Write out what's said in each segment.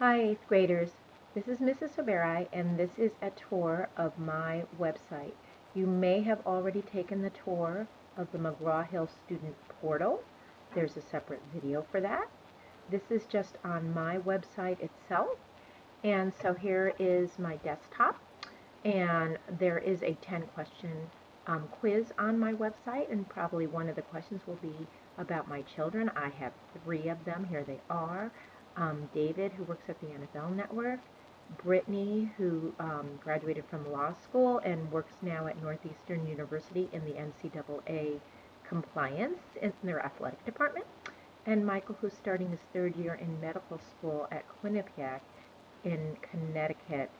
Hi, 8th graders. This is Mrs. Sobieraj, and this is a tour of my website. You may have already taken the tour of the McGraw-Hill Student Portal. There's a separate video for that. This is just on my website itself. And so here is my desktop, and there is a 10-question quiz on my website, and probably one of the questions will be about my children. I have 3 of them. Here they are. David, who works at the NFL Network, Brittany, who graduated from law school and works now at Northeastern University in the NCAA compliance in their athletic department, and Michael, who's starting his 3rd year in medical school at Quinnipiac in Connecticut.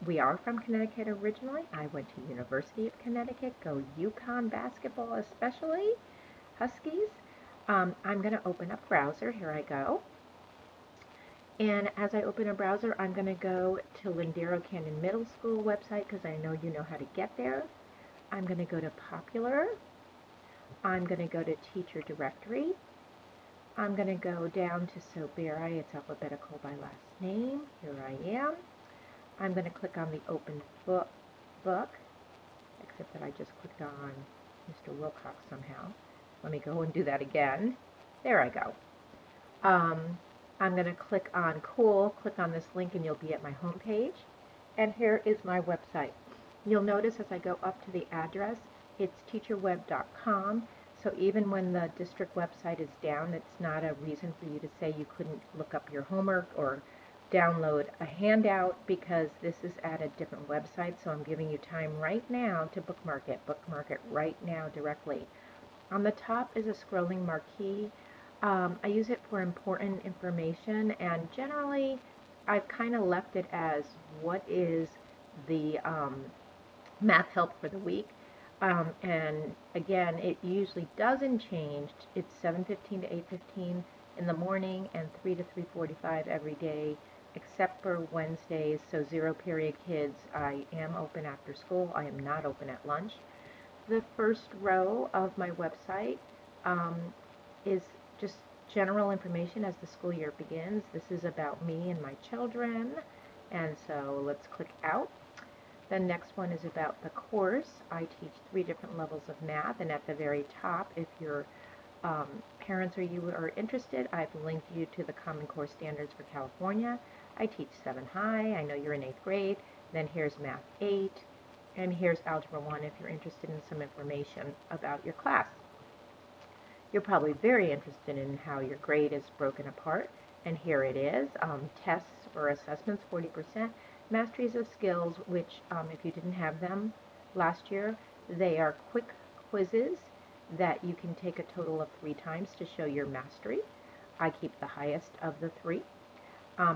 We are from Connecticut originally. I went to University of Connecticut. Go UConn basketball, especially Huskies. I'm going to open up browser. Here I go. And as I open a browser, I'm going to go to Lindero Canyon Middle School website because I know you know how to get there. I'm going to go to Popular. I'm going to go to Teacher Directory. I'm going to go down to Sobieraj. It's alphabetical by last name. Here I am. I'm going to click on the Open Book, except that I just clicked on Mr. Wilcox somehow. Let me go and do that again. There I go. I'm going to click on Cool, click on this link, and you'll be at my home page. And here is my website. You'll notice as I go up to the address, it's teacherweb.com. So even when the district website is down, it's not a reason for you to say you couldn't look up your homework or download a handout, because this is at a different website. So I'm giving you time right now to bookmark it. Bookmark it right now directly. On the top is a scrolling marquee. I use it for important information, and generally I've kind of left it as what is the math help for the week. And again, it usually doesn't change. It's 7:15 to 8:15 in the morning and 3 to 3:45 every day, except for Wednesdays. So 0 period kids, I am open after school. I am not open at lunch. The first row of my website is just general information as the school year begins. This is about me and my children, and so let's click out. The next one is about the course. I teach 3 different levels of math, and at the very top, if your parents or you are interested, I've linked you to the Common Core Standards for California. I teach 7 high. I know you're in 8th grade. Then here's Math 8, and here's Algebra 1 if you're interested in some information about your class. You're probably very interested in how your grade is broken apart, and here it is. Tests or assessments, 40%. Masteries of skills, which if you didn't have them last year, they are quick quizzes that you can take a total of 3 times to show your mastery. I keep the highest of the 3.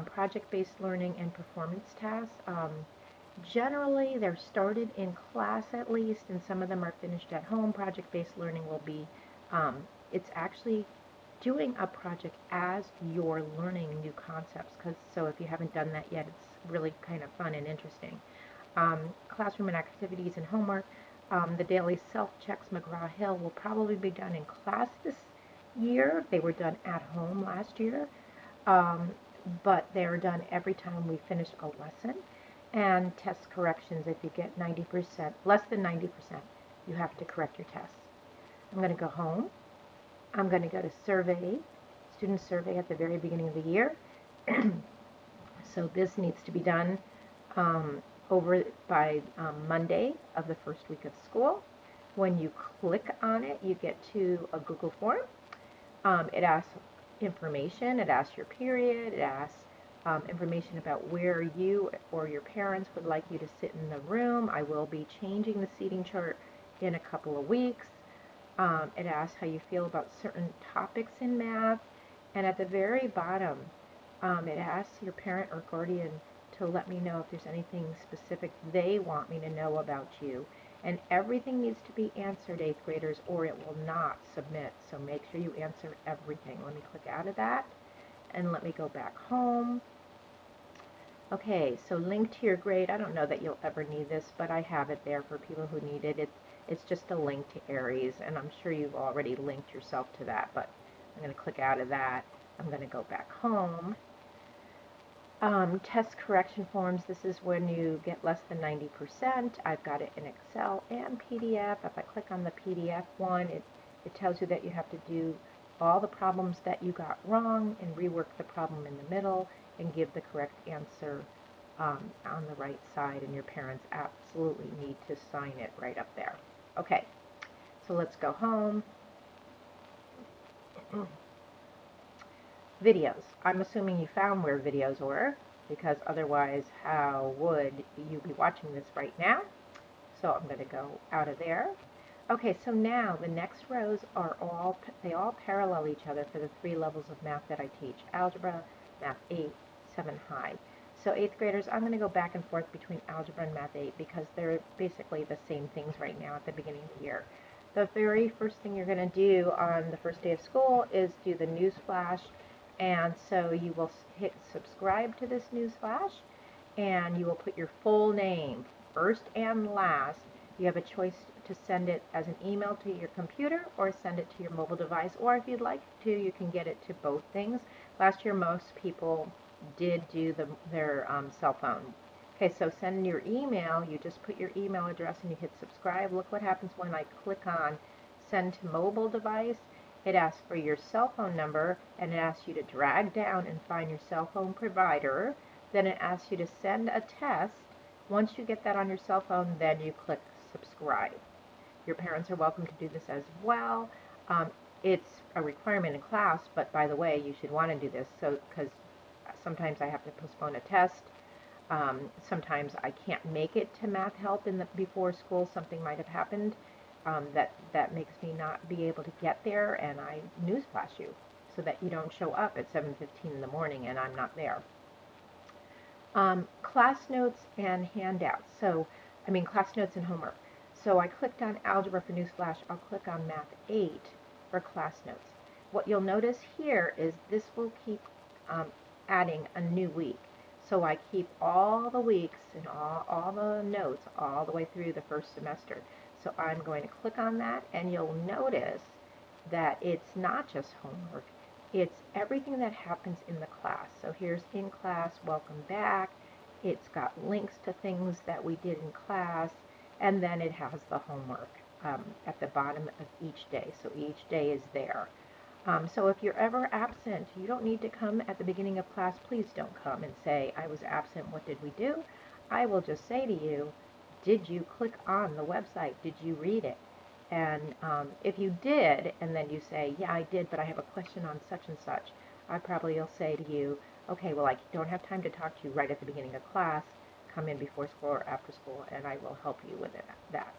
Project-based learning and performance tasks. Generally, they're started in class at least, and some of them are finished at home. Project-based learning will be it's actually doing a project as you're learning new concepts. So if you haven't done that yet, it's really kind of fun and interesting. Classroom and activities and homework. The daily self-checks McGraw-Hill will probably be done in class this year. They were done at home last year, but they're done every time we finish a lesson. And test corrections, if you get 90%, less than 90%, you have to correct your tests. I'm going to go home. I'm going to go to survey, student survey at the very beginning of the year. So this needs to be done over by Monday of the first week of school. When you click on it, you get to a Google form. It asks information. It asks your period. It asks information about where you or your parents would like you to sit in the room. I will be changing the seating chart in a couple of weeks. It asks how you feel about certain topics in math. And at the very bottom, it asks your parent or guardian to let me know if there's anything specific they want me to know about you. And everything needs to be answered, 8th graders, or it will not submit. So make sure you answer everything. Let me click out of that, and let me go back home. Okay, so link to your grade. I don't know that you'll ever need this, but I have it there for people who need it. It's just a link to Aries, and I'm sure you've already linked yourself to that, but I'm going to click out of that. I'm going to go back home. Test correction forms, this is when you get less than 90%. I've got it in Excel and PDF. If I click on the PDF one, it tells you that you have to do all the problems that you got wrong and rework the problem in the middle and give the correct answer on the right side, and your parents absolutely need to sign it right up there. Okay, so let's go home. Videos. I'm assuming you found where videos were, because otherwise how would you be watching this right now? So I'm going to go out of there. Okay, so now the next rows are they all parallel each other for the 3 levels of math that I teach. Algebra, Math 8, 7 High. So 8th graders, I'm going to go back and forth between Algebra and Math 8 because they're basically the same things right now at the beginning of the year. The very first thing you're going to do on the first day of school is do the news flash. And so you will hit subscribe to this news flash, and you will put your full name, first and last. You have a choice to send it as an email to your computer or send it to your mobile device, or if you'd like to, you can get it to both things. Last year, most people did do their cell phone. Okay, so send your email. You just put your email address and you hit subscribe. Look what happens when I click on send to mobile device. It asks for your cell phone number, and it asks you to drag down and find your cell phone provider. Then it asks you to send a test. Once you get that on your cell phone, then you click subscribe. Your parents are welcome to do this as well. It's a requirement in class, but by the way, you should want to do this because sometimes I have to postpone a test. Sometimes I can't make it to math help before school. Something might have happened that makes me not be able to get there, and I newsflash you so that you don't show up at 7:15 in the morning and I'm not there. Class notes and handouts. Class notes and homework. So I clicked on Algebra for Newsflash. I'll click on Math 8 for class notes. What you'll notice here is this will keep adding a new week. So I keep all the weeks and all the notes all the way through the first semester. So I'm going to click on that, and you'll notice that it's not just homework. It's everything that happens in the class. So here's in class, welcome back. It's got links to things that we did in class, and then it has the homework at the bottom of each day. So each day is there. So if you're ever absent, you don't need to come at the beginning of class. Please don't come and say, I was absent, what did we do? I will just say to you, did you click on the website? Did you read it? And if you did, and then you say, yeah, I did, but I have a question on such and such, I probably will say to you, okay, well, I don't have time to talk to you right at the beginning of class. Come in before school or after school, and I will help you with that.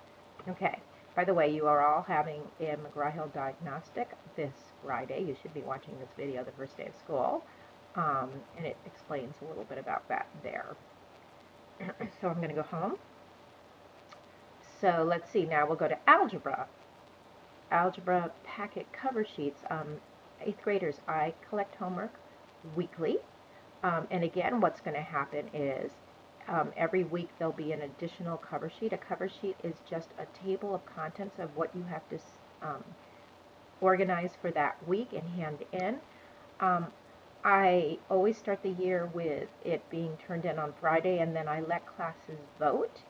Okay. By the way, you are all having a McGraw-Hill diagnostic this Friday. You should be watching this video the first day of school, and it explains a little bit about that there. So I'm going to go home. So let's see, now we'll go to algebra. Algebra packet cover sheets. 8th graders, I collect homework weekly. And again, what's going to happen is every week there'll be an additional cover sheet. A cover sheet is just a table of contents of what you have to organize for that week and hand in. I always start the year with it being turned in on Friday, and then I let classes vote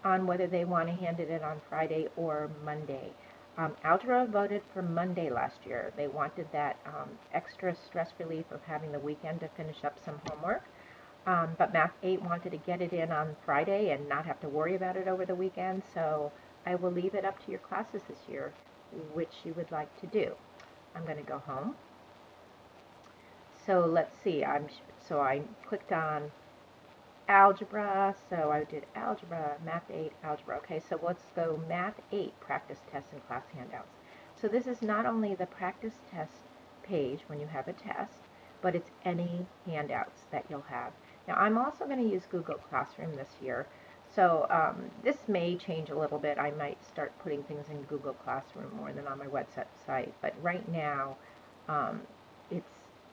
on whether they want to hand it in on Friday or Monday. Algebra voted for Monday last year. They wanted that extra stress relief of having the weekend to finish up some homework. But Math 8 wanted to get it in on Friday and not have to worry about it over the weekend, so I will leave it up to your classes this year, which you would like to do. I'm going to go home. So let's see, so I clicked on algebra, so I did algebra, Math 8, algebra. Okay, so let's go Math 8, practice tests and class handouts. So this is not only the practice test page when you have a test, but it's any handouts that you'll have. Now I'm also going to use Google Classroom this year, so this may change a little bit. I might start putting things in Google Classroom more than on my website, but right now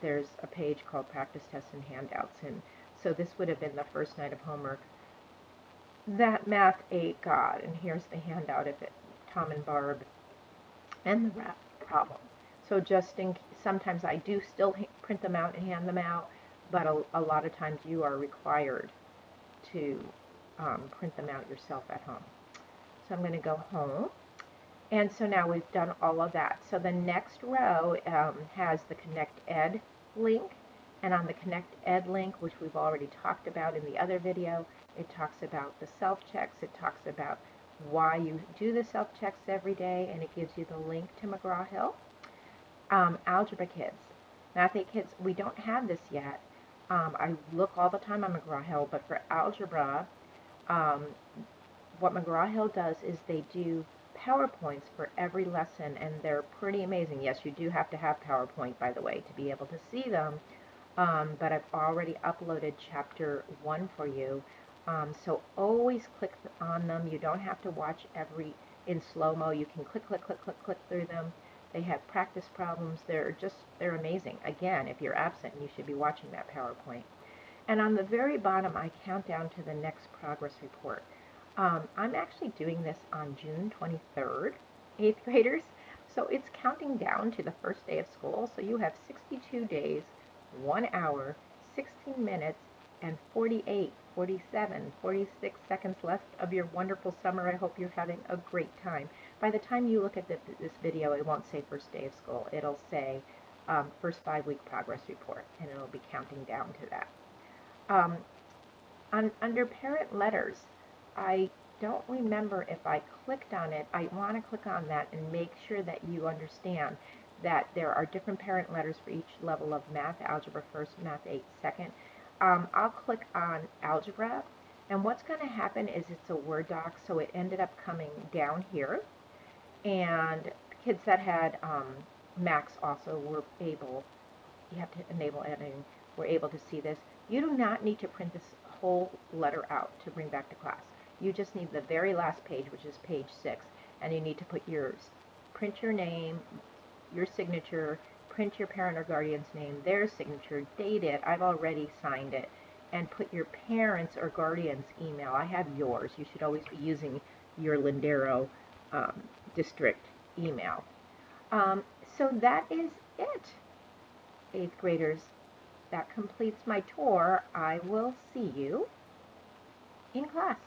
there's a page called Practice Tests and Handouts, and so this would have been the first night of homework that Math 8 got, and here's the handout of it, Tom and Barb, and the rap problem. So sometimes I do still print them out and hand them out, but a lot of times you are required to print them out yourself at home. So I'm going to go home. And so now we've done all of that. So the next row has the Connect Ed link. And on the Connect Ed link, which we've already talked about in the other video, it talks about the self-checks. It talks about why you do the self-checks every day, and it gives you the link to McGraw-Hill. Algebra kids. Math 8 kids, we don't have this yet. I look all the time on McGraw-Hill, but for algebra, what McGraw-Hill does is they do PowerPoints for every lesson, and they're pretty amazing. Yes, you do have to have PowerPoint, by the way, to be able to see them, but I've already uploaded chapter 1 for you, so always click on them. You don't have to watch every in slow-mo. You can click, click, click, click, click through them. They have practice problems. They're amazing. Again, if you're absent, you should be watching that PowerPoint. And on the very bottom, I count down to the next progress report. I'm actually doing this on June 23rd, 8th graders. So it's counting down to the first day of school. So you have 62 days, 1 hour, 16 minutes, and 48, 47, 46 seconds left of your wonderful summer. I hope you're having a great time. By the time you look at this video, it won't say first day of school. It'll say first 5-week progress report, and it'll be counting down to that. Under parent letters, I don't remember if I clicked on it. I want to click on that and make sure that you understand that there are different parent letters for each level of math, algebra first, math 8 second. I'll click on algebra, and what's going to happen is it's a Word doc, so it ended up coming down here, and kids that had Macs also were able, you have to enable editing, were able to see this. You do not need to print this whole letter out to bring back to class. You just need the very last page, which is page 6, and you need to print your name, your signature, print your parent or guardian's name, their signature, date it, I've already signed it, and put your parents' or guardian's email. I have yours. You should always be using your Lindero district email. So that is it, 8th graders. That completes my tour. I will see you in class.